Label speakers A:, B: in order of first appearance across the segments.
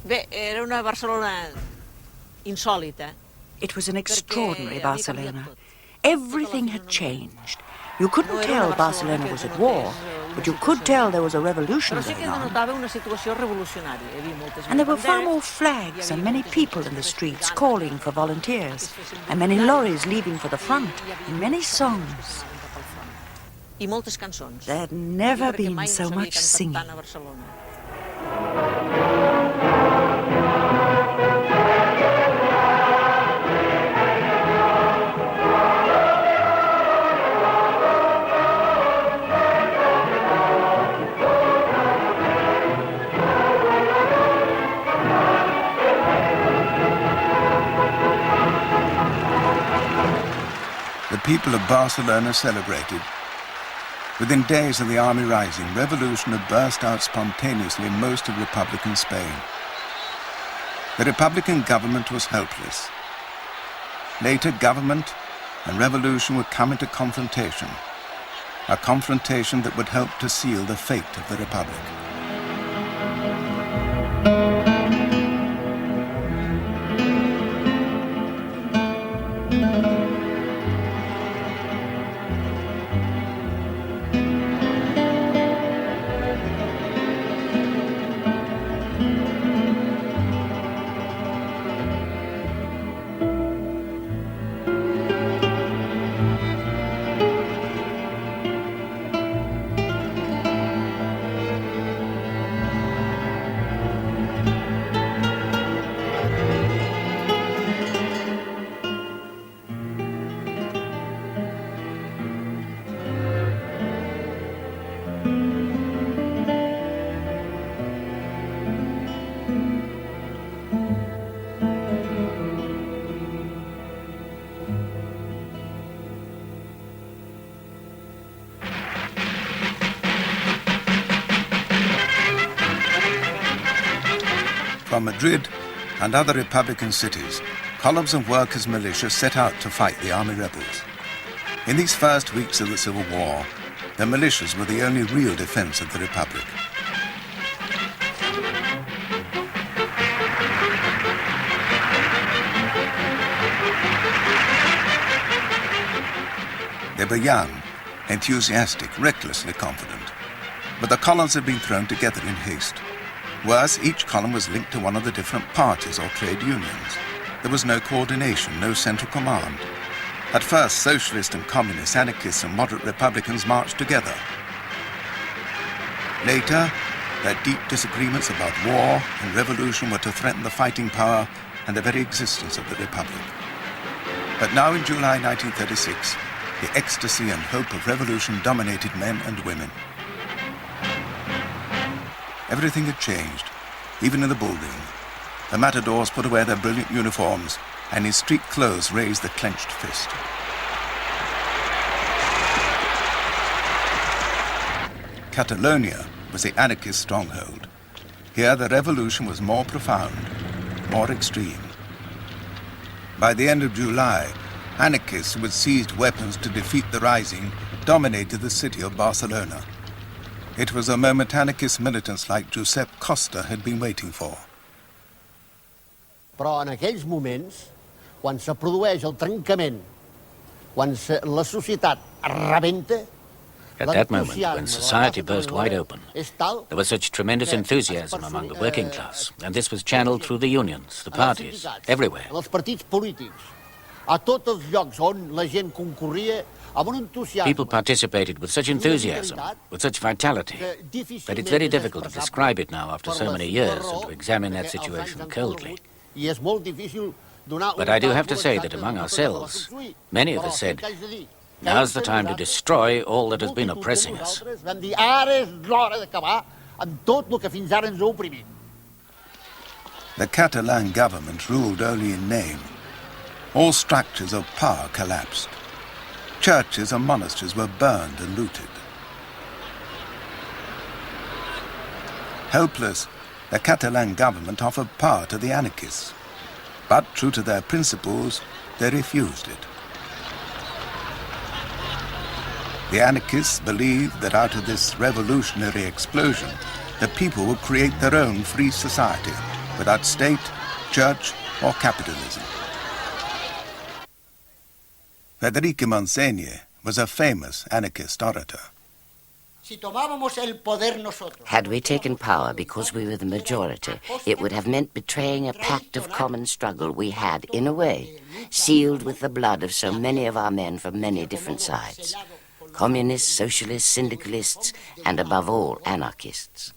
A: Bé, era una Barcelona insòlita.
B: It was an extraordinary Barcelona. Everything had changed. You couldn't tell Barcelona was at war, but you could tell there was a revolution going on. And there were far more flags and many people in the streets calling for volunteers, and many lorries leaving for the front, and many songs. There had never been so much singing.
C: The people of Barcelona celebrated. Within days of the army rising, revolution had burst out spontaneously in most of Republican Spain. The Republican government was helpless. Later, government and revolution would come into confrontation, a confrontation that would help to seal the fate of the Republic. From Madrid and other Republican cities, columns of workers' militia set out to fight the army rebels. In these first weeks of the Civil War, the militias were the only real defense of the Republic. They were young, enthusiastic, recklessly confident. But the columns had been thrown together in haste. Worse, each column was linked to one of the different parties or trade unions. There was no coordination, no central command. At first, socialists and communists, anarchists and moderate republicans marched together. Later, their deep disagreements about war and revolution were to threaten the fighting power and the very existence of the Republic. But now in July 1936, the ecstasy and hope of revolution dominated men and women. Everything had changed, even in the bullring. The matadors put away their brilliant uniforms, and in street clothes raised the clenched fist. Catalonia was the anarchist stronghold. Here the revolution was more profound, more extreme. By the end of July, anarchists who had seized weapons to defeat the rising dominated the city of Barcelona. It was a moment anarchist militants like Josep Costa had been waiting for.
D: Però en aquells moments, quan se produeix el trencament, quan la societat rebenta,
E: at that moment, when society burst wide open, there was such tremendous enthusiasm among the working class, and this was channeled through the unions, the parties, everywhere.
D: Els partits polítics, a tots els llocs on la gent concorria, amb un entusiasme.
E: People participated with such enthusiasm, with such vitality, that it's very difficult to describe it now after so many years and to examine that situation coldly. But I do have to say that among ourselves, many of us said, now's the time to destroy all that has been oppressing us.
C: The Catalan government ruled only in name. All structures of power collapsed. Churches and monasteries were burned and looted. Helpless, the Catalan government offered power to the anarchists. But true to their principles, they refused it. The anarchists believed that out of this revolutionary explosion, the people would create their own free society, without state, church, or capitalism. Federico Montseny was a famous anarchist orator.
F: Had we taken power because we were the majority, it would have meant betraying a pact of common struggle we had, in a way, sealed with the blood of so many of our men from many different sides. Communists, socialists, syndicalists, and above all, anarchists.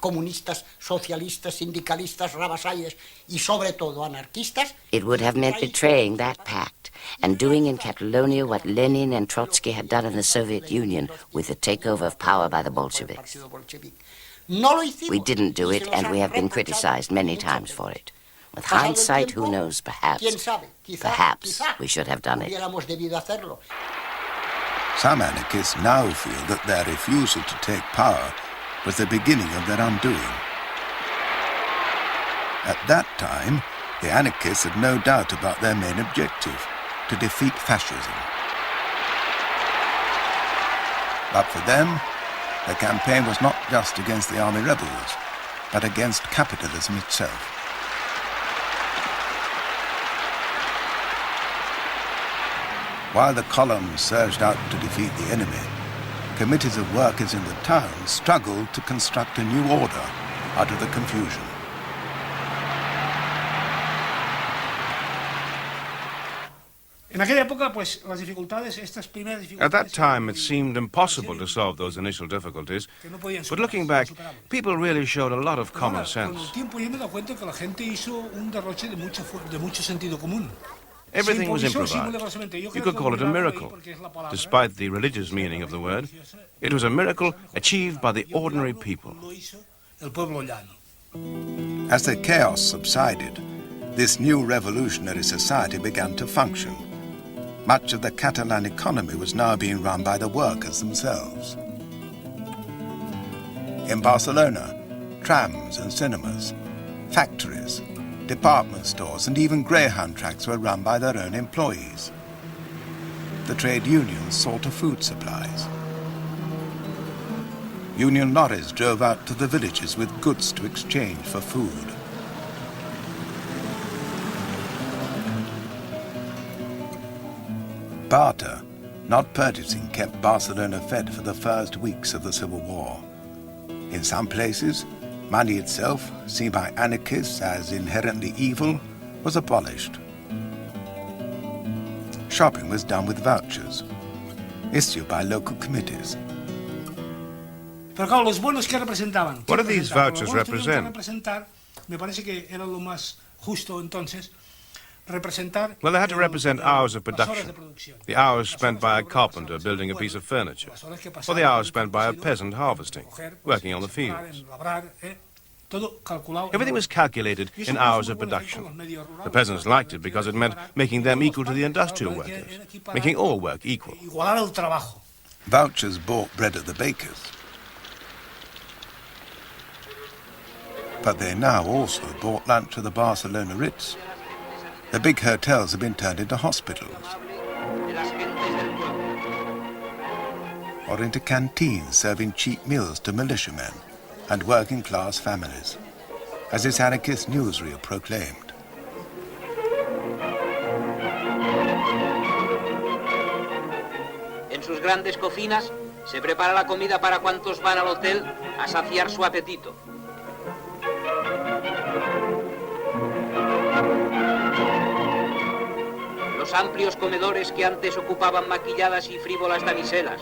D: Comunistas, socialistas, sindicalistas, rabasalles y sobre todo anarquistas.
F: It would have meant betraying that pact and doing in Catalonia what Lenin and Trotsky had done in the Soviet Union with the takeover of power by the Bolsheviks. We didn't do it, and we have been criticized many times for it. With hindsight, who knows, perhaps we should have done it.
C: Some anarchists now feel that their refusal to take power was the beginning of their undoing. At that time, the anarchists had no doubt about their main objective, to defeat fascism. But for them, the campaign was not just against the army rebels, but against capitalism itself. While the columns surged out to defeat the enemy, committees of workers in the town struggled to construct a new order out of the confusion.
G: At that time, it seemed impossible to solve those initial difficulties, but looking back, people really showed a lot of common sense. Everything was improvised. You could call it a miracle. Despite the religious meaning of the word, it was a miracle achieved by the ordinary people.
C: As the chaos subsided, this new revolutionary society began to function. Much of the Catalan economy was now being run by the workers themselves. In Barcelona, trams and cinemas, factories, department stores and even greyhound tracks were run by their own employees. The trade unions saw to food supplies. Union lorries drove out to the villages with goods to exchange for food. Barter, not purchasing, kept Barcelona fed for the first weeks of the Civil War. In some places, money itself, seen by anarchists as inherently evil, was abolished. Shopping was done with vouchers, issued by local committees.
G: What do these vouchers represent? Well, they had to represent hours of production. The hours spent by a carpenter building a piece of furniture, or the hours spent by a peasant harvesting, working on the fields. Everything was calculated in hours of production. The peasants liked it because it meant making them equal to the industrial workers, making all work equal.
C: Vouchers bought bread at the bakers, but they now also bought lunch at the Barcelona Ritz. The big hotels have been turned into hospitals, or into canteens serving cheap meals to militiamen and working-class families, as this anarchist newsreel proclaimed.
H: En sus grandes cocinas se prepara la comida para cuantos van al hotel a saciar su apetito. Los amplios comedores que antes ocupaban maquilladas y frívolas damiselas,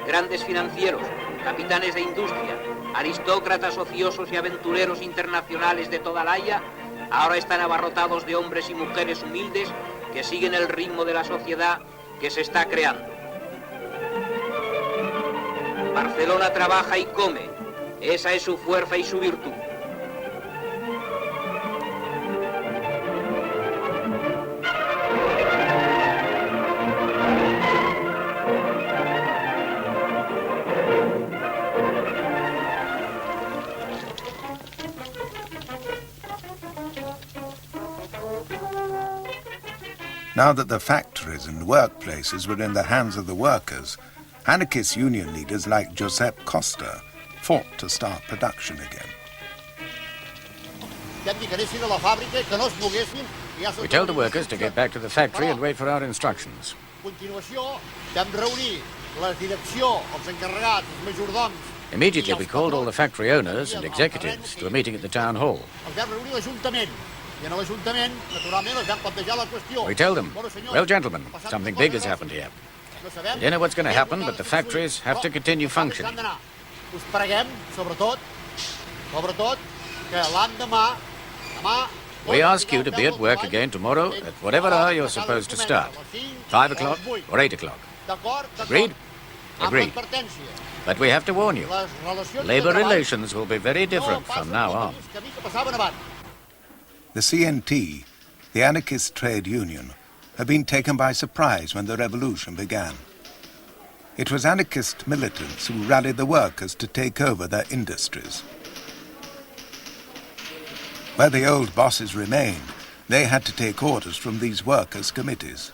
H: grandes financieros, capitanes de industria, aristócratas ociosos y aventureros internacionales de toda la Haya, ahora están abarrotados de hombres y mujeres humildes que siguen el ritmo de la sociedad que se está creando. Barcelona trabaja y come, esa es su fuerza y su virtud.
C: Now that the factories and workplaces were in the hands of the workers, anarchist union leaders like Josep Costa fought to start production again.
E: We told the workers to get back to the factory and wait for our instructions. Immediately we called all the factory owners and executives to a meeting at the town hall. We told them, well, gentlemen, something big has happened here. We don't know what's going to happen, but the factories have to continue functioning. We ask you to be at work again tomorrow at whatever hour you're supposed to start. 5 o'clock or 8 o'clock. Agreed? Agreed. But we have to warn you, labor relations will be very different from now on.
C: The CNT, the anarchist trade union, had been taken by surprise when the revolution began. It was anarchist militants who rallied the workers to take over their industries. Where the old bosses remained, they had to take orders from these workers' committees.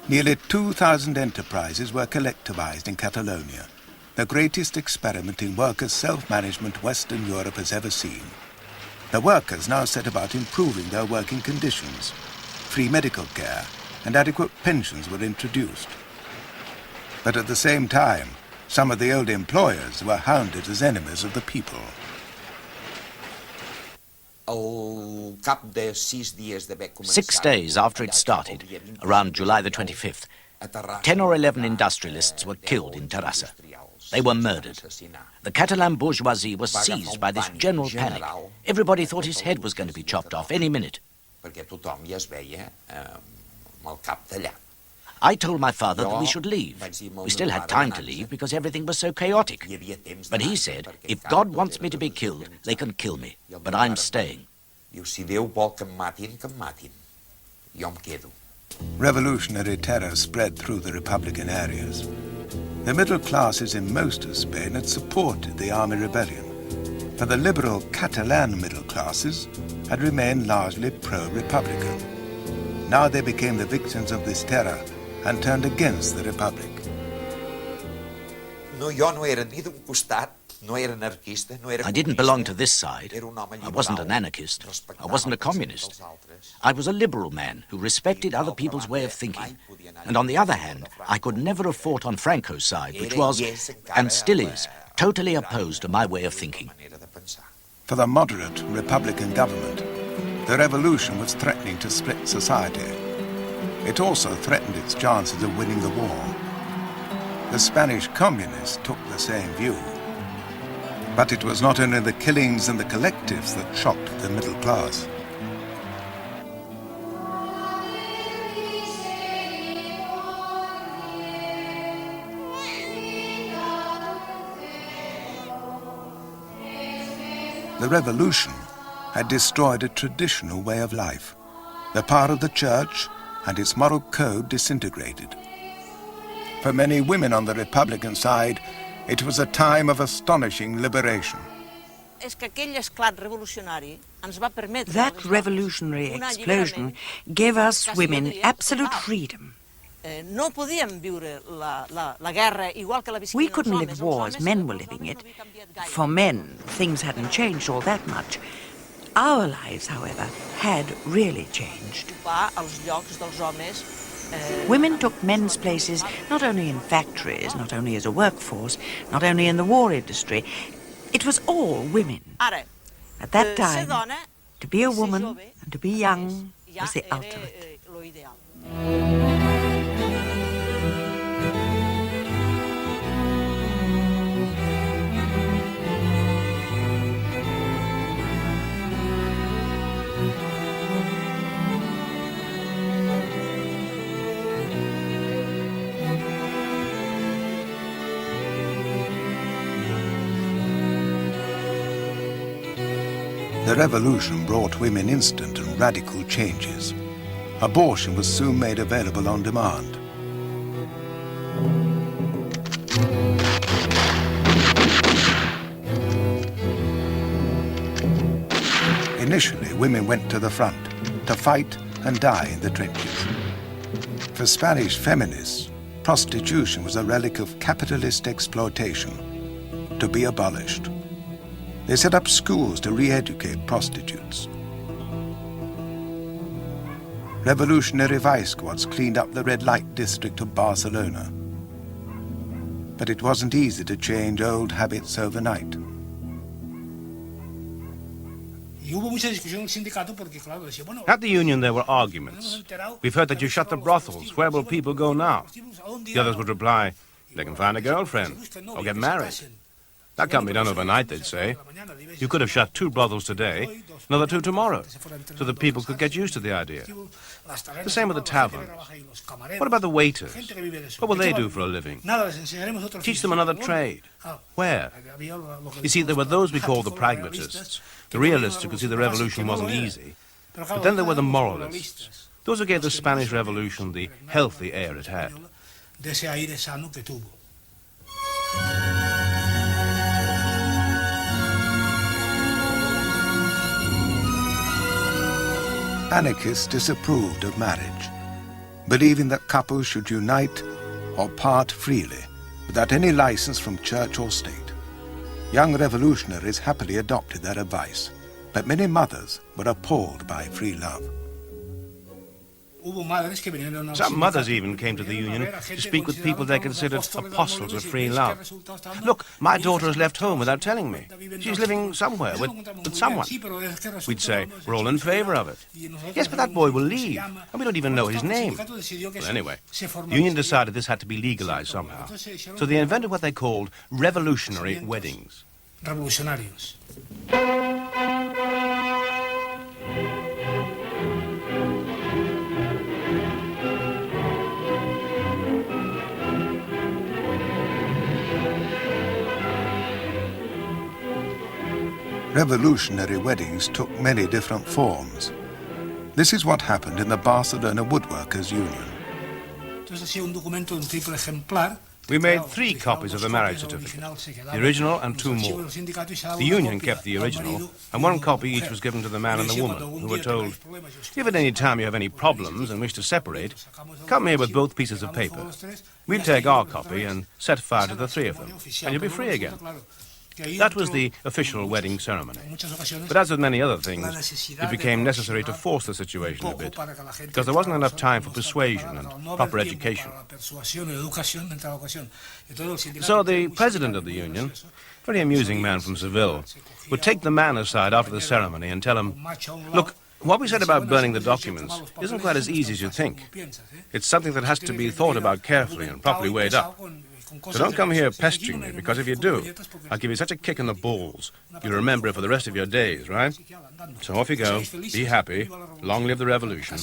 C: Nearly 2,000 enterprises were collectivized in Catalonia, the greatest experiment in workers' self-management Western Europe has ever seen. The workers now set about improving their working conditions. Free medical care and adequate pensions were introduced. But at the same time, some of the old employers were hounded as enemies of the people.
I: 6 days after it started, around July the 25th, 10 or 11 industrialists were killed in Terrassa. They were murdered. The Catalan bourgeoisie was seized by this general panic. Everybody thought his head was going to be chopped off any minute. I told my father that we should leave. We still had time to leave because everything was so chaotic. But he said, if God wants me to be killed, they can kill me. But I'm staying.
C: Revolutionary terror spread through the Republican areas. The middle classes in most of Spain had supported the army rebellion, but the liberal Catalan middle classes had remained largely pro-Republican. Now they became the victims of this terror and turned against the Republic.
I: I didn't belong to this side. I wasn't an anarchist. I wasn't a communist. I was a liberal man who respected other people's way of thinking. And on the other hand, I could never have fought on Franco's side, which was, and still is, totally opposed to my way of thinking.
C: For the moderate Republican government, the revolution was threatening to split society. It also threatened its chances of winning the war. The Spanish communists took the same view. But it was not only the killings and the collectives that shocked the middle class. The revolution had destroyed a traditional way of life. The power of the church and its moral code disintegrated. For many women on the Republican side, it was a time of astonishing liberation.
B: That revolutionary explosion gave us women absolute freedom. We couldn't live war as men were living it. For men, things hadn't changed all that much. Our lives, however, had really changed. Women took men's places not only in factories, not only as a workforce, not only in the war industry. It was all women. At that time, to be a woman and to be young was the ultimate.
C: The revolution brought women instant and radical changes. Abortion was soon made available on demand. Initially, women went to the front to fight and die in the trenches. For Spanish feminists, prostitution was a relic of capitalist exploitation, to be abolished. They set up schools to re-educate prostitutes. revolutionary vice squads cleaned up the red light district of Barcelona. But it wasn't easy to change old habits overnight.
G: At the union there were arguments. We've heard that you shut the brothels. Where will people go now? The others would reply, they can find a girlfriend or get married. That can't be done overnight, they'd say. You could have shut 2 brothels today, another 2 tomorrow, so that people could get used to the idea. The same with the taverns. What about the waiters? What will they do for a living? Teach them another trade. Where? You see, there were those we called the pragmatists, the realists who could see the revolution wasn't easy. But then there were the moralists, those who gave the Spanish Revolution the healthy air it had.
C: Anarchists disapproved of marriage, believing that couples should unite or part freely without any license from church or state. Young revolutionaries happily adopted their advice, but many mothers were appalled by free love.
G: Some mothers even came to the union to speak with people they considered apostles of free love. Look, my daughter has left home without telling me. She's living somewhere with someone. We'd say, we're all in favor of it. Yes, but that boy will leave, and we don't even know his name. Well, anyway, the union decided this had to be legalized somehow. So they invented what they called revolutionary weddings.
J: Revolucionarios.
C: Revolutionary weddings took many different forms. This is what happened in the Barcelona Woodworkers Union.
G: We made 3 copies of the marriage certificate, the original and 2 more. The union kept the original, and 1 copy each was given to the man and the woman, who were told, if at any time you have any problems and wish to separate, come here with both pieces of paper. We'll take our copy and set fire to the 3 of them, and you'll be free again. That was the official wedding ceremony. But as with many other things, it became necessary to force the situation a bit, because there wasn't enough time for persuasion and proper education. So the president of the union, a very amusing man from Seville, would take the man aside after the ceremony and tell him, look, what we said about burning the documents isn't quite as easy as you think. It's something that has to be thought about carefully and properly weighed up. So don't come here pestering me, because if you do, I'll give you such a kick in the balls, you'll remember it for the rest of your days, right? So off you go, be happy, long live the revolution.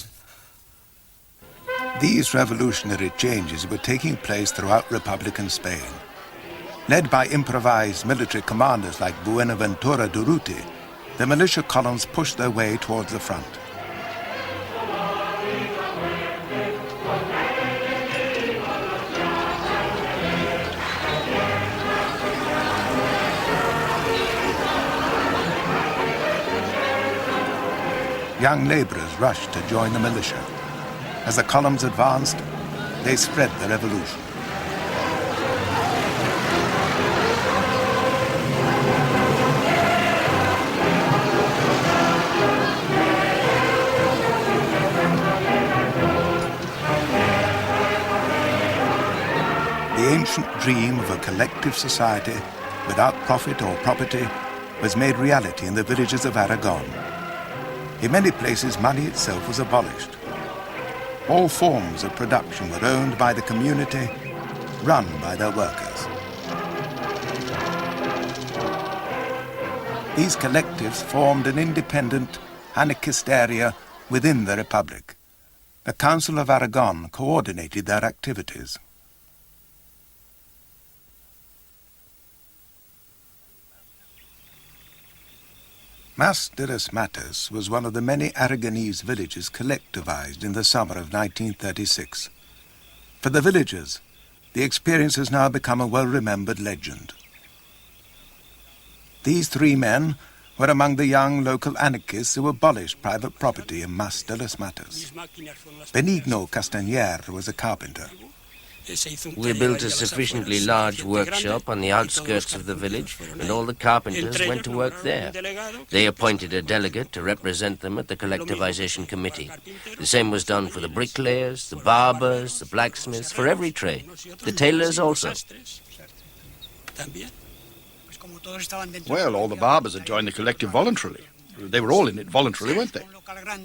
C: These revolutionary changes were taking place throughout Republican Spain. Led by improvised military commanders like Buenaventura Durruti, the militia columns pushed their way towards the front. Young laborers rushed to join the militia. As the columns advanced, they spread the revolution. The ancient dream of a collective society without profit or property was made reality in the villages of Aragon. In many places, money itself was abolished. All forms of production were owned by the community, run by their workers. These collectives formed an independent anarchist area within the Republic. The Council of Aragon coordinated their activities. Mas de las Matas was one of the many Aragonese villages collectivized in the summer of 1936. For the villagers, the experience has now become a well-remembered legend. These 3 men were among the young local anarchists who abolished private property in Mas de las Matas. Benigno Castañer was a carpenter.
J: We built a sufficiently large workshop on the outskirts of the village, and all the carpenters went to work there. They appointed a delegate to represent them at the collectivization committee. The same was done for the bricklayers, the barbers, the blacksmiths, for every trade. The tailors also.
K: Well, all the barbers had joined the collective voluntarily. They were all in it voluntarily, weren't they?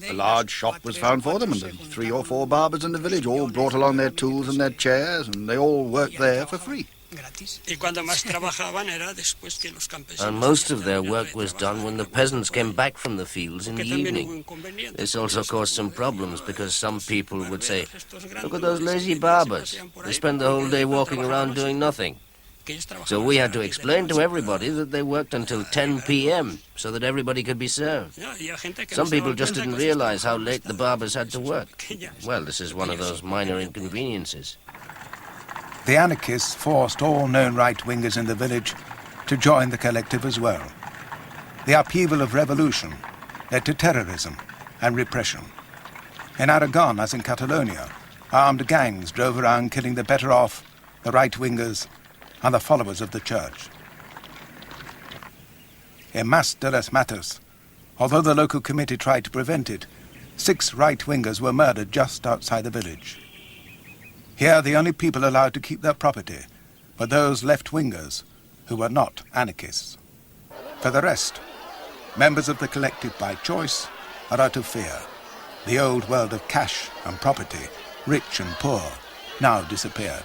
K: A large shop was found for them, and then 3 or 4 barbers in the village all brought along their tools and their chairs, and they all worked there for free.
J: And most of their work was done when the peasants came back from the fields in the evening. This also caused some problems, because some people would say, "Look at those lazy barbers. They spend the whole day walking around doing nothing." So we had to explain to everybody that they worked until 10 p.m. so that everybody could be served. Some people just didn't realize how late the barbers had to work. Well, this is one of those minor inconveniences.
C: The anarchists forced all known right-wingers in the village to join the collective as well. The upheaval of revolution led to terrorism and repression. In Aragon, as in Catalonia, armed gangs drove around killing the better off, the right-wingers, and the followers of the church. In Mas de las Matas, although the local committee tried to prevent it, 6 right-wingers were murdered just outside the village. Here, the only people allowed to keep their property were those left-wingers who were not anarchists. For the rest, members of the collective by choice or out of fear. The old world of cash and property, rich and poor, now disappeared.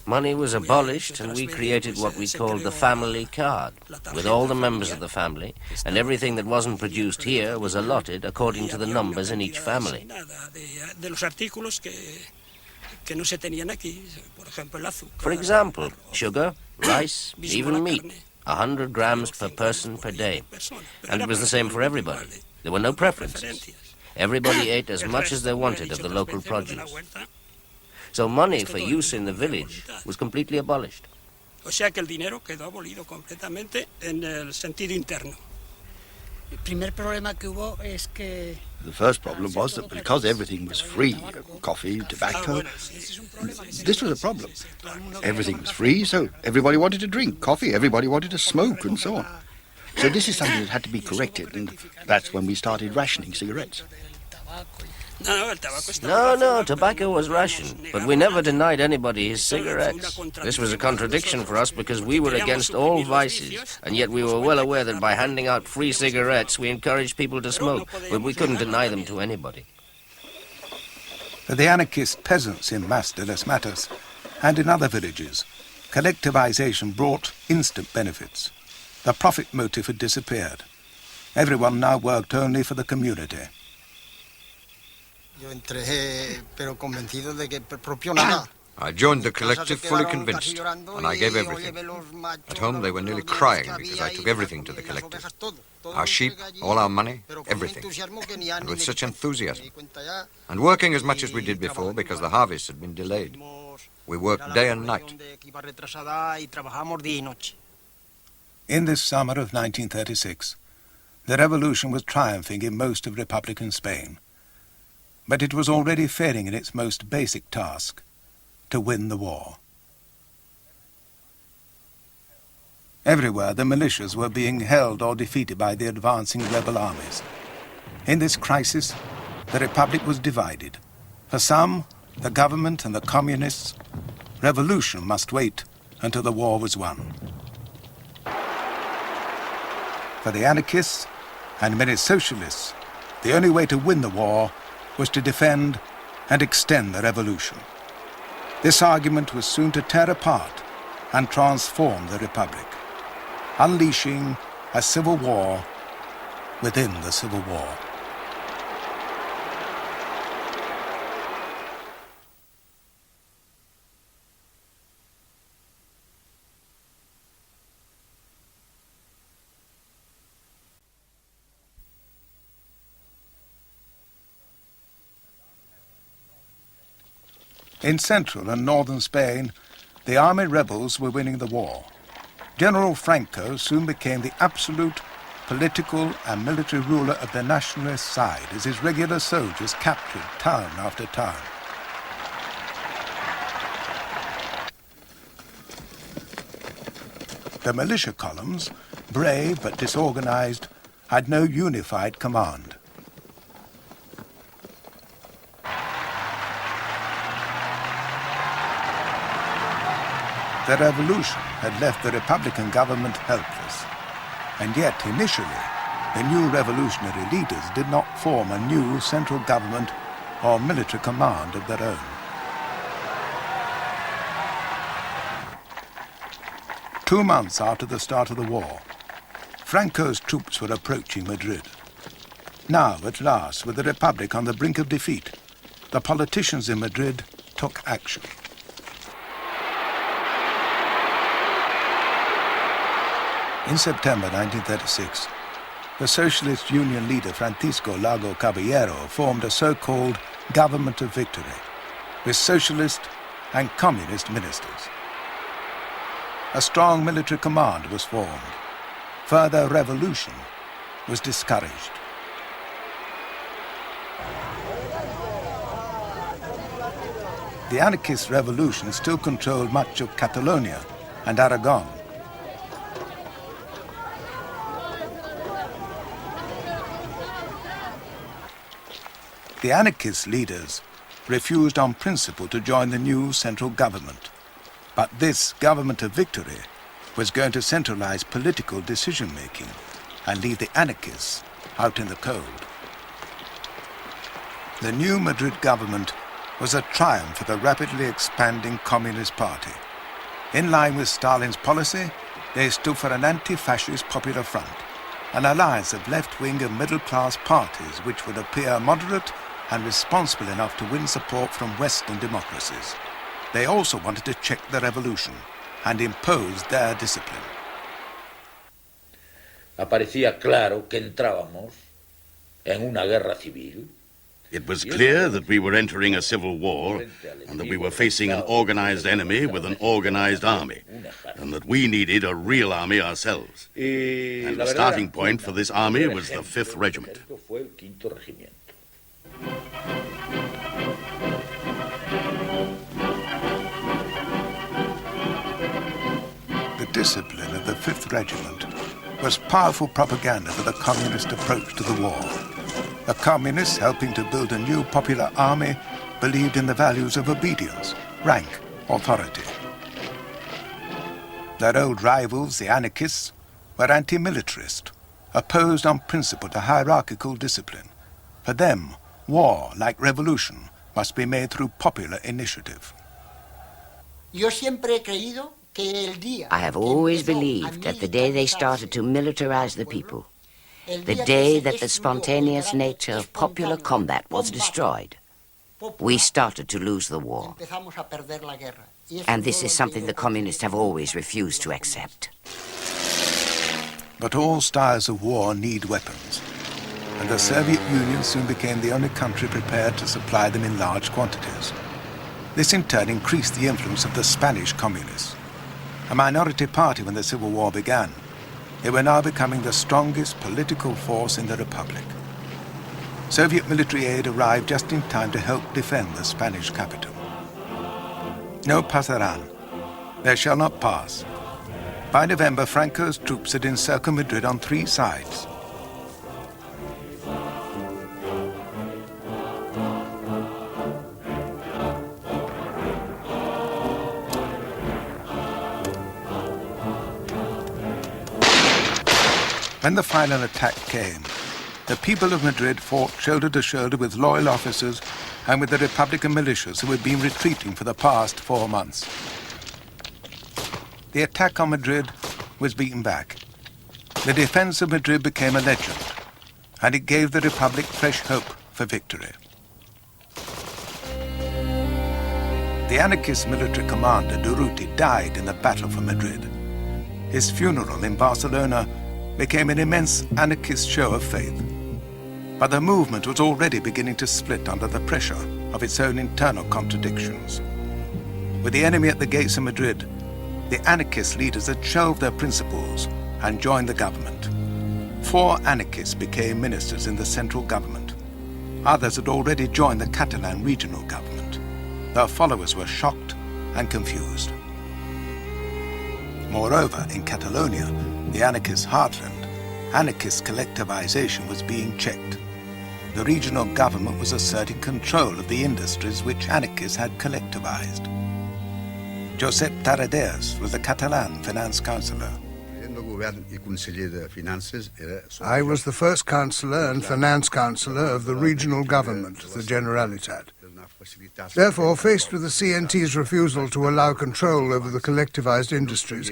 J: Money was abolished, and we created what we called the family card, with all the members of the family, and everything that wasn't produced here was allotted according to the numbers in each family. For example, sugar, rice, even meat, 100 grams per person per day. And it was the same for everybody. There were no preferences. Everybody ate as much as they wanted of the local produce. So money for use in the village was completely abolished.
K: The first problem was that because everything was free, coffee, tobacco, this was a problem. Everything was free, so everybody wanted to drink coffee, everybody wanted to smoke, and so on. So this is something that had to be corrected, and that's when we started rationing cigarettes.
J: No, tobacco was rationed, but we never denied anybody his cigarettes. This was a contradiction for us because we were against all vices, and yet we were well aware that by handing out free cigarettes we encouraged people to smoke, but we couldn't deny them to anybody.
C: For the anarchist peasants in Mas de las Matas and in other villages, collectivization brought instant benefits. The profit motive had disappeared. Everyone now worked only for the community.
E: I joined the collective fully convinced, and I gave everything. At home they were nearly crying because I took everything to the collective. Our sheep, all our money, everything. And with such enthusiasm. And working as much as we did before because the harvest had been delayed. We worked day and night.
C: In this summer of 1936, the revolution was triumphing in most of Republican Spain. But it was already failing in its most basic task, to win the war. Everywhere the militias were being held or defeated by the advancing rebel armies. In this crisis, the Republic was divided. For some, the government and the communists, revolution must wait until the war was won. For the anarchists and many socialists, the only way to win the war was to defend and extend the revolution. This argument was soon to tear apart and transform the Republic, unleashing a civil war within the Civil War. In central and northern Spain, the army rebels were winning the war. General Franco soon became the absolute political and military ruler of the nationalist side as his regular soldiers captured town after town. The militia columns, brave but disorganized, had no unified command. The revolution had left the Republican government helpless. And yet, initially, the new revolutionary leaders did not form a new central government or military command of their own. Two months after the start of the war, Franco's troops were approaching Madrid. Now, at last, with the Republic on the brink of defeat, the politicians in Madrid took action. In September 1936, the Socialist Union leader Francisco Lago Caballero formed a so-called Government of Victory, with socialist and communist ministers. A strong military command was formed. Further revolution was discouraged. The anarchist revolution still controlled much of Catalonia and Aragon. The anarchist leaders refused on principle to join the new central government. But this Government of Victory was going to centralize political decision-making and leave the anarchists out in the cold. The new Madrid government was a triumph for the rapidly expanding Communist Party. In line with Stalin's policy, they stood for an anti-fascist popular front, an alliance of left-wing and middle-class parties which would appear moderate and responsible enough to win support from Western democracies. They also wanted to check the revolution and impose their discipline.
L: Aparecía claro que entrábamos en una guerra civil.
M: It was clear that we were entering a civil war and that we were facing an organized enemy with an organized army, and that we needed a real army ourselves. And the starting point for this army was the 5th Regiment.
C: The discipline of the 5th Regiment was powerful propaganda for the communist approach to the war. The communists, helping to build a new popular army, believed in the values of obedience, rank, authority. Their old rivals, the anarchists, were anti-militarist, opposed on principle to hierarchical discipline. For them, war, like revolution, must be made through popular initiative.
F: I have always believed that the day they started to militarize the people, the day that the spontaneous nature of popular combat was destroyed, we started to lose the war. And this is something the communists have always refused to accept.
C: But all styles of war need weapons, and the Soviet Union soon became the only country prepared to supply them in large quantities. This in turn increased the influence of the Spanish communists, a minority party when the Civil War began. They were now becoming the strongest political force in the Republic. Soviet military aid arrived just in time to help defend the Spanish capital. No pasarán. They shall not pass. By November, Franco's troops had encircled Madrid on 3 sides. When the final attack came, the people of Madrid fought shoulder to shoulder with loyal officers and with the Republican militias who had been retreating for the past 4 months. The attack on Madrid was beaten back. The defense of Madrid became a legend, and it gave the Republic fresh hope for victory. The anarchist military commander Durruti died in the battle for Madrid. His funeral in Barcelona became an immense anarchist show of faith. But the movement was already beginning to split under the pressure of its own internal contradictions. With the enemy at the gates of Madrid, the anarchist leaders had shelved their principles and joined the government. 4 anarchists became ministers in the central government. Others had already joined the Catalan regional government. Their followers were shocked and confused. Moreover, in Catalonia, the anarchist heartland, anarchist collectivization was being checked. The regional government was asserting control of the industries which anarchists had collectivized. Josep Tarradellas was the Catalan finance councillor.
N: I was the first councillor and finance councillor of the regional government, the Generalitat. Therefore, faced with the CNT's refusal to allow control over the collectivized industries,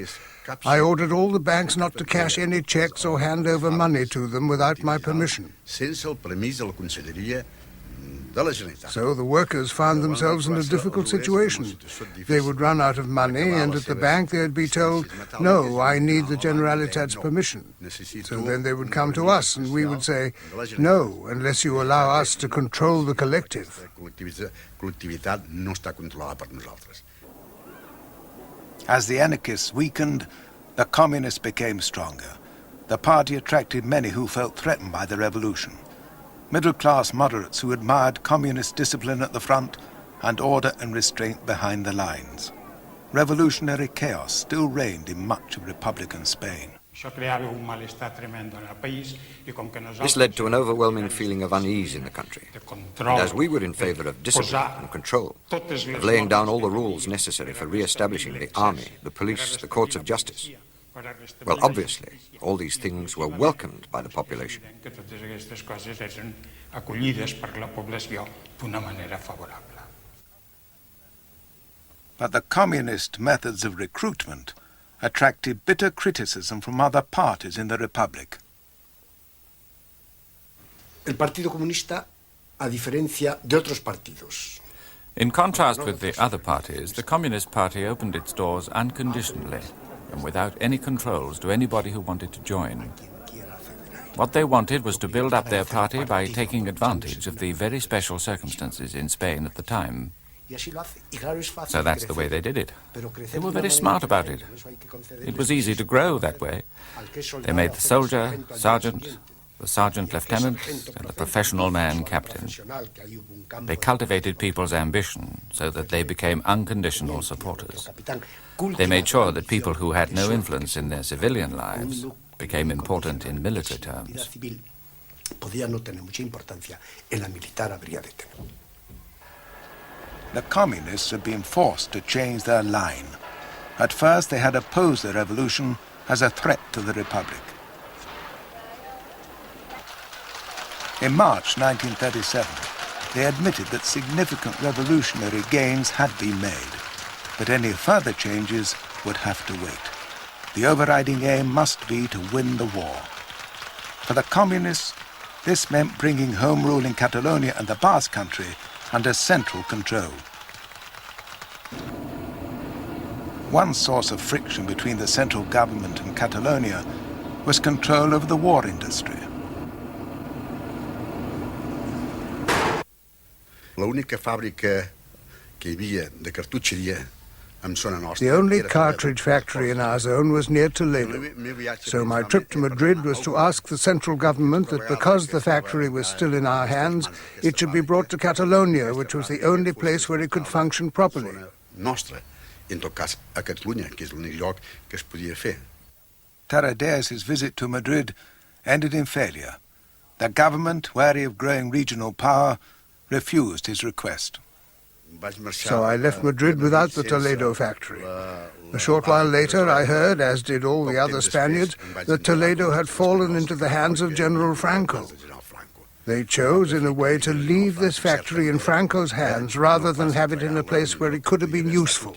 N: I ordered all the banks not to cash any checks or hand over money to them without my permission. So the workers found themselves in a difficult situation. They would run out of money, and at the bank they'd be told, "No, I need the Generalitat's permission." So then they would come to us, and we would say, "No, unless you allow us to control the collective."
C: As the anarchists weakened, the communists became stronger. The party attracted many who felt threatened by the revolution. Middle-class moderates who admired communist discipline at the front and order and restraint behind the lines. Revolutionary chaos still reigned in much of Republican Spain.
O: This led to an overwhelming feeling of unease in the country. And as we were in favor of discipline and control, of laying down all the rules necessary for re-establishing the army, the police, the courts of justice, well, obviously, all these things were welcomed by the population.
C: But the communist methods of recruitment attracted bitter criticism from other parties in the Republic.
P: El Partido Comunista, a diferencia de otros partidos.
Q: In contrast with the other parties, the Communist Party opened its doors unconditionally and without any controls to anybody who wanted to join. What they wanted was to build up their party by taking advantage of the very special circumstances in Spain at the time. So that's the way they did it. They were very smart about it. It was easy to grow that way. They made the soldier sergeant, the sergeant lieutenant, and the professional man captain. They cultivated people's ambition so that they became unconditional supporters. They made sure that people who had no influence in their civilian lives became important in military terms.
C: The communists had been forced to change their line. At first, they had opposed the revolution as a threat to the Republic. In March 1937, they admitted that significant revolutionary gains had been made, but any further changes would have to wait. The overriding aim must be to win the war. For the communists, this meant bringing home rule in Catalonia and the Basque Country under central control. One source of friction between the central government and Catalonia was control over the war industry.
K: La única fábrica que havia de cartutxeria en zona nostra.
N: The only cartridge factory in our zone was near Toledo. So my trip to Madrid was to ask the central government that because the factory was still in our hands, it should be brought to Catalonia, which was the only place where it could function properly.
K: Nostra, en tot cas a Catalunya, que és l'únic lloc que es podia fer.
C: Tarradellas' visit to Madrid ended in failure. The government, wary of growing regional power, refused his request.
N: So I left Madrid without the Toledo factory. A short while later, I heard, as did all the other Spaniards, that Toledo had fallen into the hands of General Franco. They chose, in a way, to leave this factory in Franco's hands rather than have it in a place where it could have been useful.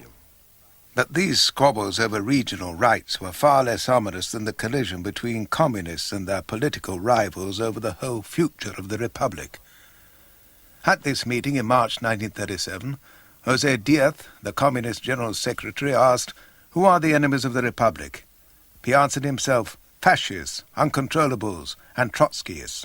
C: But these squabbles over regional rights were far less ominous than the collision between communists and their political rivals over the whole future of the Republic. At this meeting in March 1937, José Díaz, the Communist General Secretary, asked, "Who are the enemies of the Republic?" He answered himself, "Fascists, uncontrollables, and Trotskyists."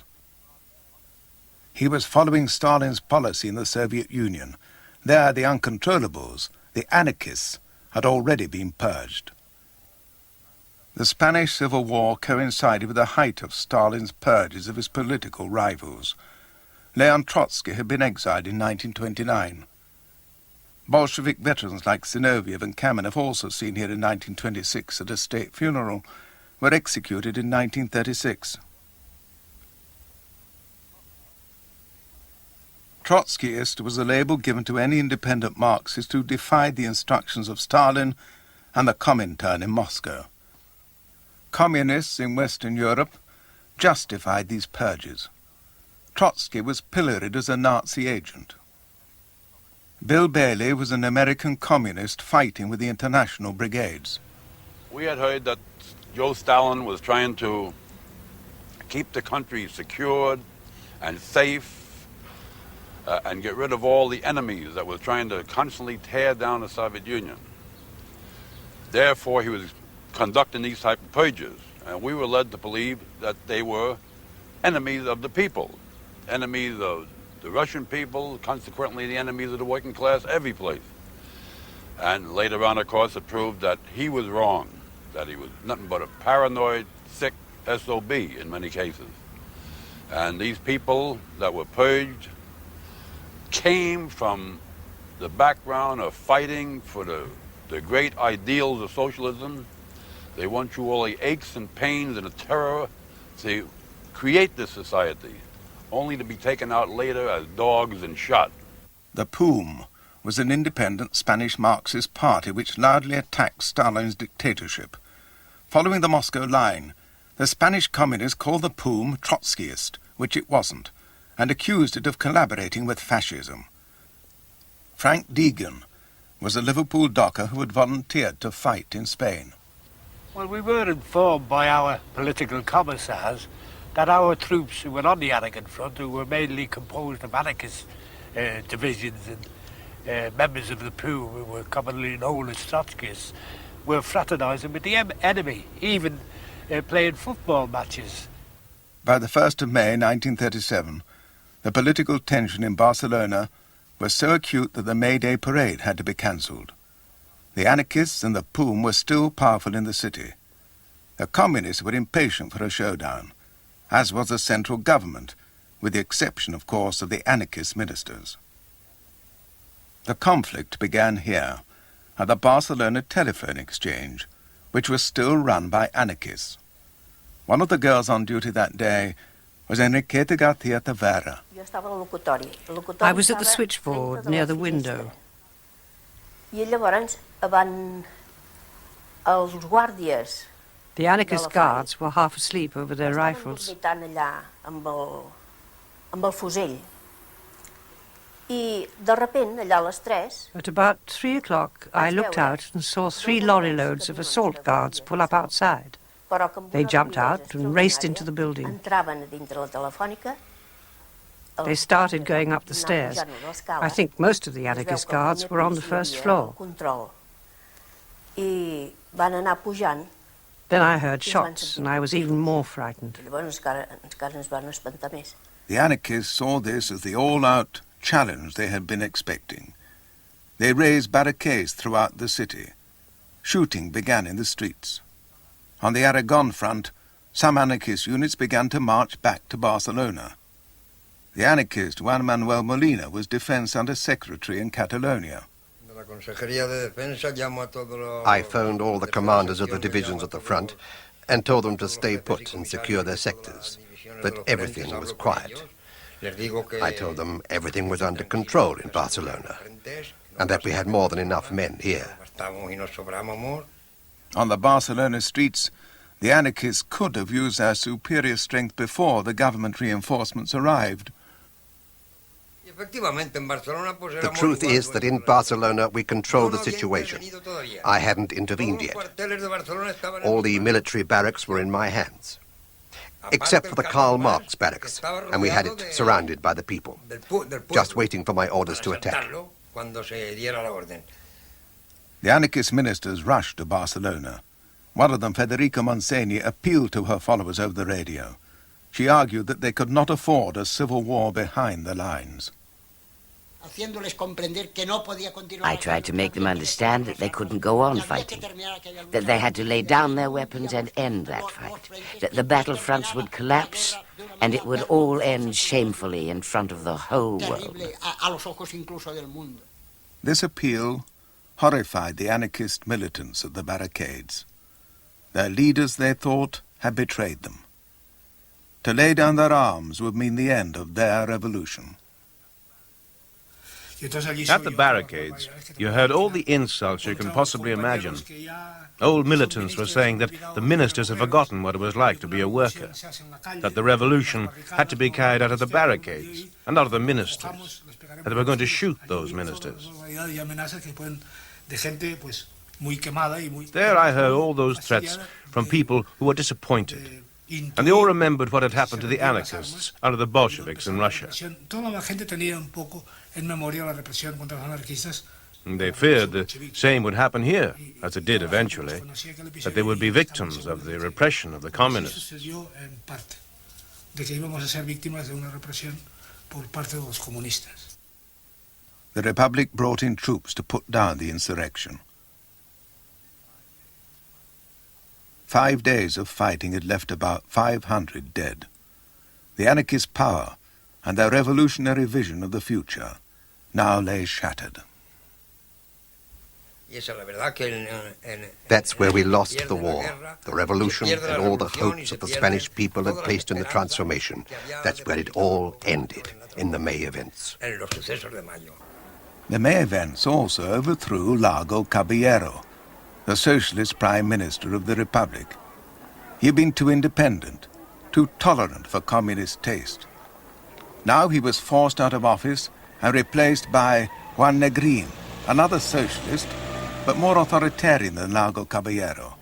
C: He was following Stalin's policy in the Soviet Union. There, the uncontrollables, the anarchists, had already been purged. The Spanish Civil War coincided with the height of Stalin's purges of his political rivals. Leon Trotsky had been exiled in 1929. Bolshevik veterans like Zinoviev and Kamenev, also seen here in 1926 at a state funeral, were executed in 1936. Trotskyist was a label given to any independent Marxist who defied the instructions of Stalin and the Comintern in Moscow. Communists in Western Europe justified these purges. Trotsky was pilloried as a Nazi agent. Bill Bailey was an American communist fighting with the international brigades.
R: We had heard that Joe Stalin was trying to keep the country secured and safe and get rid of all the enemies that were trying to constantly tear down the Soviet Union. Therefore, he was conducting these type of purges, and we were led to believe that they were enemies of the people, enemies of the Russian people, consequently the enemies of the working class every place. And later on, of course, it proved that he was wrong, that he was nothing but a paranoid, sick SOB in many cases. And these people that were purged came from the background of fighting for the great ideals of socialism. They went through all the aches and pains and the terror to create this society, only to be taken out later as dogs and shot.
C: The POUM was an independent Spanish Marxist party which loudly attacked Stalin's dictatorship. Following the Moscow line, the Spanish communists called the POUM Trotskyist, which it wasn't, and accused it of collaborating with fascism. Frank Deegan was a Liverpool docker who had volunteered to fight in Spain.
S: Well, we were informed by our political commissars that our troops who were on the Aragon front, who were mainly composed of anarchist divisions and members of the POUM, who were commonly known as Trotskyists, were fraternising with the enemy, even playing football matches.
C: By the 1st of May 1937, the political tension in Barcelona was so acute that the May Day parade had to be cancelled. The anarchists and the POUM were still powerful in the city. The communists were impatient for a showdown, as was the central government, with the exception, of course, of the anarchist ministers. The conflict began here, at the Barcelona telephone exchange, which was still run by anarchists. One of the girls on duty that day was Enriqueta García Tavera.
T: I was at the switchboard near the window. The anarchist guards were half asleep over their rifles. At about 3 o'clock, I looked out and saw 3 lorry loads of assault guards pull up outside. They jumped out and raced into the building. They started going up the stairs. I think most of the anarchist guards were on the first floor. Then I heard shots, and I was even more frightened.
C: The anarchists saw this as the all-out challenge they had been expecting. They raised barricades throughout the city. Shooting began in the streets. On the Aragon front, some anarchist units began to march back to Barcelona. The anarchist Juan Manuel Molina was Defense Under-Secretary in Catalonia.
U: I phoned all the commanders of the divisions at the front and told them to stay put and secure their sectors, that everything was quiet. I told them everything was under control in Barcelona, and that we had more than enough men here.
C: On the Barcelona streets, the anarchists could have used their superior strength before the government reinforcements arrived.
U: The truth is that in Barcelona we controlled the situation. I hadn't intervened yet. All the military barracks were in my hands, except for the Karl Marx barracks, and we had it surrounded by the people, just waiting for my orders to attack.
C: The anarchist ministers rushed to Barcelona. One of them, Federica Montseny, appealed to her followers over the radio. She argued that they could not afford a civil war behind the lines.
F: I tried to make them understand that they couldn't go on fighting, that they had to lay down their weapons and end that fight, that the battlefronts would collapse and it would all end shamefully in front of the whole world.
C: This appeal horrified the anarchist militants at the barricades. Their leaders, they thought, had betrayed them. To lay down their arms would mean the end of their revolution.
G: At the barricades, you heard all the insults you can possibly imagine. Old militants were saying that the ministers had forgotten what it was like to be a worker, that the revolution had to be carried out of the barricades and not of the ministers, and they were going to shoot those ministers. There I heard all those threats from people who were disappointed, and they all remembered what had happened to the anarchists under the Bolsheviks in Russia. And they feared the same would happen here, as it did eventually, that they would be victims of the repression of the communists.
C: The Republic brought in troops to put down the insurrection. 5 days of fighting had left about 500 dead. The anarchist power and their revolutionary vision of the future now lay shattered.
U: That's where we lost the war, the revolution, and all the hopes that the Spanish people had placed in the transformation. That's where it all ended, in the May events.
C: The May events also overthrew Largo Caballero, the socialist prime minister of the Republic. He had been too independent, too tolerant for communist taste. Now he was forced out of office and replaced by Juan Negrin, another socialist, but more authoritarian than Largo Caballero.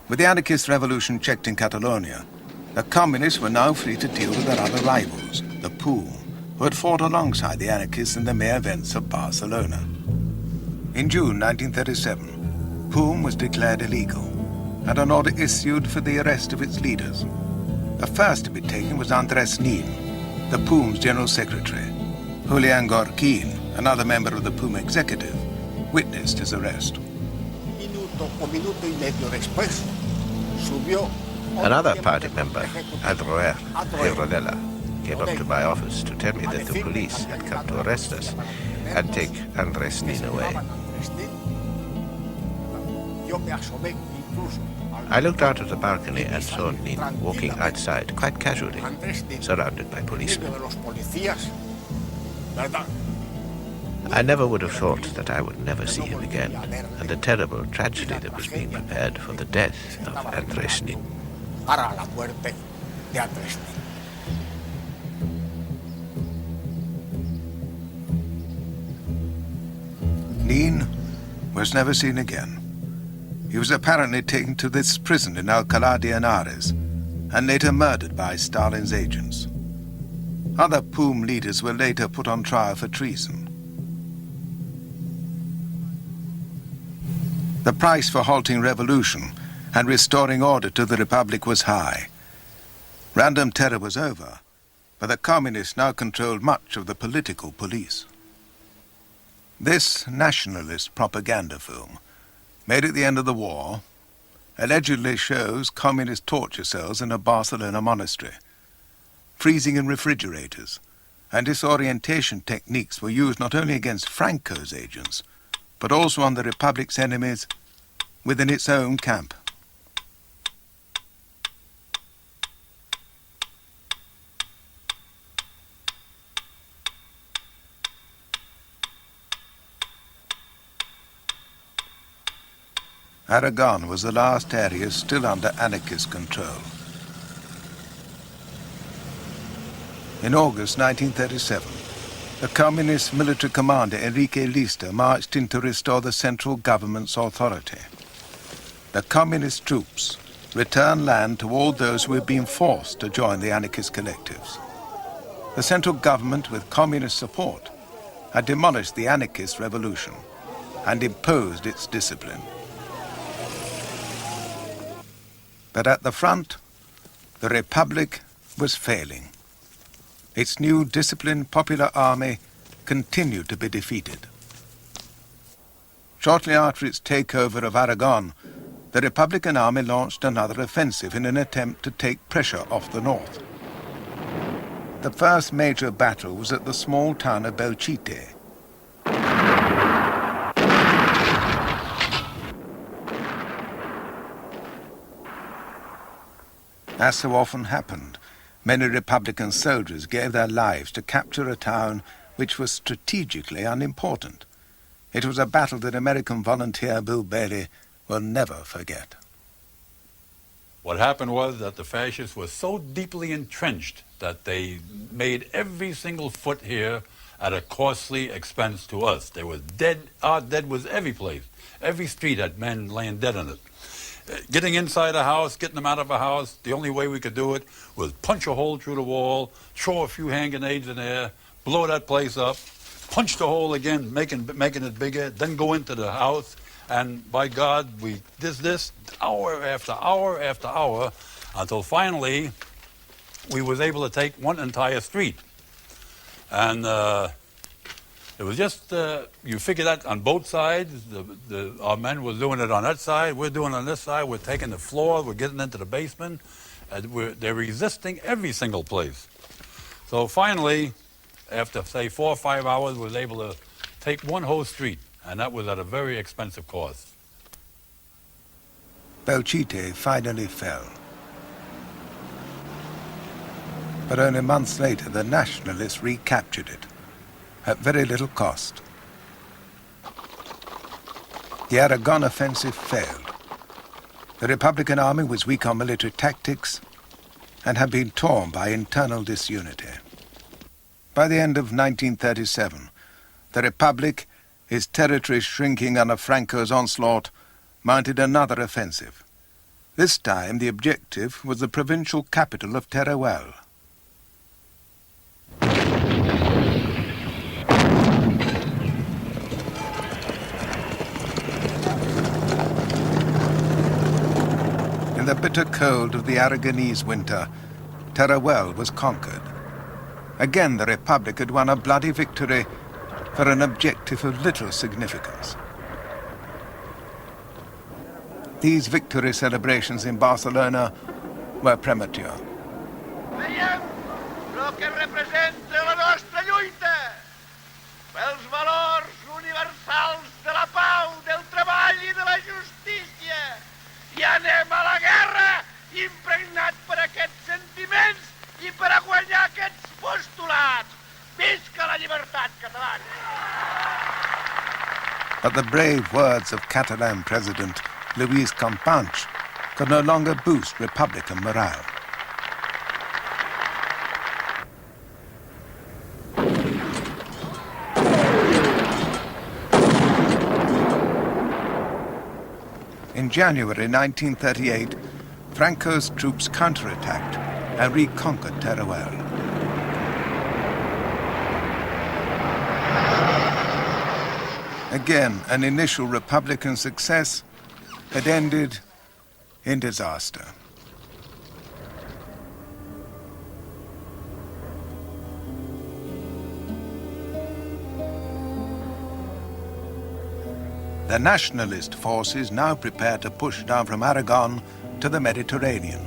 C: With the anarchist revolution checked in Catalonia, the communists were now free to deal with their other rivals, the POUM, who had fought alongside the anarchists in the May events of Barcelona. In June 1937, POUM was declared illegal, and an order issued for the arrest of its leaders. The first to be taken was Andrés Nin, the POUM's general secretary. Julián Gorquín, another member of the POUM executive, witnessed his arrest.
A: Another party member, Adroer Gironella, came up to my office to tell me that the police had come to arrest us and take Andrés Nin away. I looked out of the balcony and saw Nin walking outside quite casually, surrounded by policemen. I never would have thought that I would never see him again, and the terrible tragedy that was being prepared for the death of Andrés Nin.
C: Nin was never seen again. He was apparently taken to this prison in Alcalá de Henares and later murdered by Stalin's agents. Other POUM leaders were later put on trial for treason. The price for halting revolution and restoring order to the Republic was high. Random terror was over, but the communists now controlled much of the political police. This nationalist propaganda film, made at the end of the war, allegedly shows communist torture cells in a Barcelona monastery. Freezing in refrigerators and disorientation techniques were used not only against Franco's agents, but also on the Republic's enemies within its own camp. Aragon was the last area still under anarchist control. In August 1937, the communist military commander Enrique Lista marched in to restore the central government's authority. The communist troops returned land to all those who had been forced to join the anarchist collectives. The central government, with communist support, had demolished the anarchist revolution and imposed its discipline. But at the front, the Republic was failing. Its new disciplined popular army continued to be defeated. Shortly after its takeover of Aragon, the Republican army launched another offensive in an attempt to take pressure off the north. The first major battle was at the small town of Belchite. As so often happened, many Republican soldiers gave their lives to capture a town which was strategically unimportant. It was a battle that American volunteer Bill Bailey will never forget.
R: What happened was that the fascists were so deeply entrenched that they made every single foot here at a costly expense to us. They were dead. Our dead was every place. Every street had men laying dead in it. Getting inside a house, getting them out of a house, the only way we could do it was punch a hole through the wall, throw a few hand grenades in there, blow that place up, punch the hole again, making it bigger, then go into the house, and by God, we did this hour after hour after hour until finally we was able to take one entire street. And it was just, you figure that on both sides, our men were doing it on that side, we're doing it on this side, we're taking the floor, we're getting into the basement, and they're resisting every single place. So finally, after, say, 4 or 5 hours, we was able to take one whole street, and that was at a very expensive cost.
C: Belchite finally fell. But only months later, the Nationalists recaptured it, at very little cost. The Aragon offensive failed. The Republican army was weak on military tactics and had been torn by internal disunity. By the end of 1937, the Republic, its territory shrinking under Franco's onslaught, mounted another offensive. This time, the objective was the provincial capital of Teruel. In the bitter cold of the Aragonese winter, Teruel was conquered. Again, the Republic had won a bloody victory for an objective of little significance. These victory celebrations in Barcelona were premature.
D: Veiem lo que representa la nostra lluita pels valors universals de la pau, del treball i de la justícia. I anem a la guerra impregnat per aquests sentiments i per a guanyar aquests postulats. Visca la llibertat catalana!
C: But the brave words of Catalan President Luis Companys could no longer boost Republican morale. In January 1938, Franco's troops counterattacked and reconquered Teruel. Again, an initial Republican success had ended in disaster. The nationalist forces now prepared to push down from Aragon to the Mediterranean.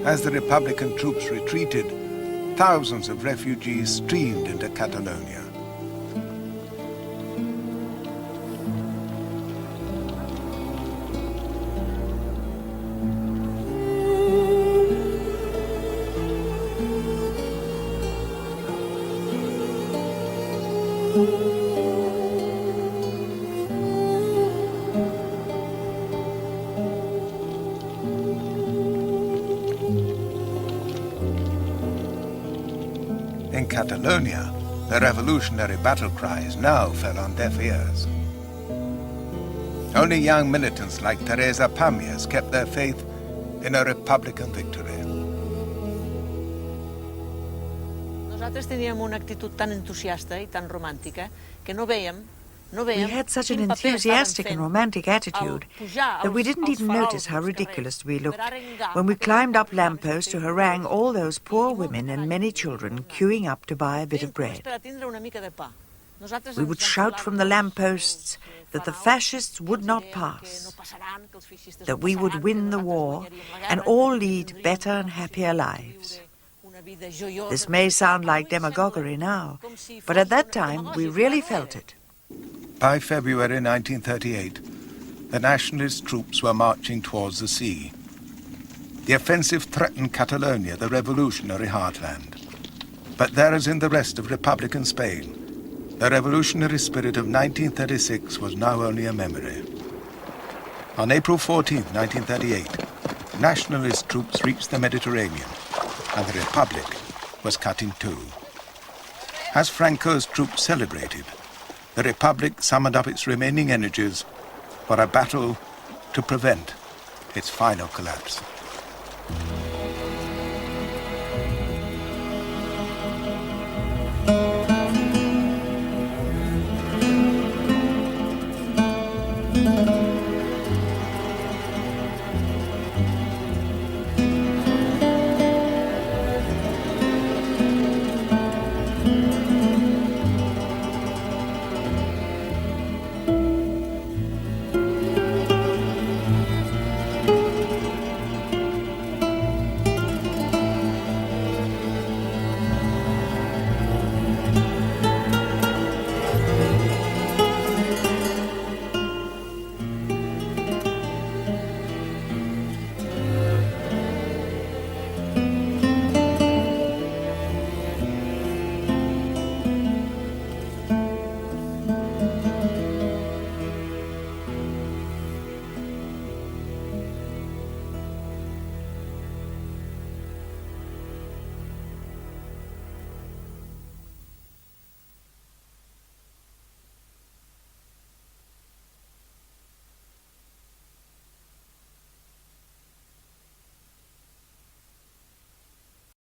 C: As the Republican troops retreated, thousands of refugees streamed into Catalonia. In Catalonia, the revolutionary battle cries now fell on deaf ears. Only young militants like Teresa Pamias kept their faith in a Republican victory.
V: Nosaltres teníem una actitud tan entusiasta i tan romàntica que no veiem
B: We had such an enthusiastic and romantic attitude that we didn't even notice how ridiculous we looked when we climbed up lampposts to harangue all those poor women and many children queuing up to buy a bit of bread. We would shout from the lampposts that the fascists would not pass, that we would win the war and all lead better and happier lives. This may sound like demagoguery now, but at that time we really felt it.
C: By February 1938, the nationalist troops were marching towards the sea. The offensive threatened Catalonia, the revolutionary heartland. But there, as in the rest of Republican Spain, the revolutionary spirit of 1936 was now only a memory. On April 14, 1938, nationalist troops reached the Mediterranean, and the Republic was cut in two. As Franco's troops celebrated, the Republic summoned up its remaining energies for a battle to prevent its final collapse.